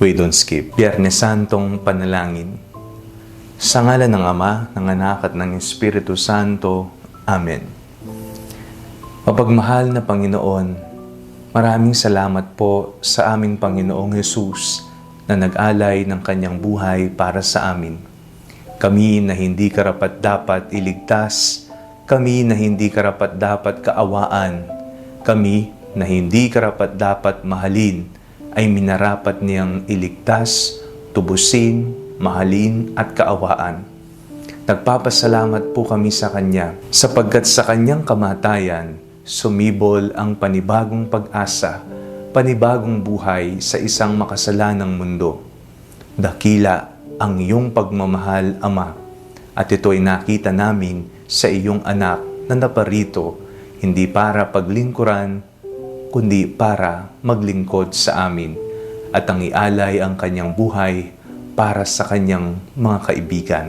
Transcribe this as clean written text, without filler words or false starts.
We don't skip. Biyernes Santong Panalangin. Sa ngalan ng Ama, ng Anak at ng Espiritu Santo. Amen. Mapagmahal na Panginoon, maraming salamat po sa aming Panginoong Hesus na nag-alay ng kanyang buhay para sa amin. Kami na hindi karapat-dapat iligtas, kami na hindi karapat-dapat kaawaan, kami na hindi karapat-dapat mahalin, ay minarapat niyang iligtas, tubusin, mahalin at kaawaan. Nagpapasalamat po kami sa Kanya sapagkat sa Kanyang kamatayan, sumibol ang panibagong pag-asa, panibagong buhay sa isang makasalanang mundo. Dakila ang iyong pagmamahal, Ama, at ito'y nakita namin sa iyong anak na naparito, hindi para paglingkuran, kundi para maglingkod sa amin at ang ialay ang kanyang buhay para sa kanyang mga kaibigan.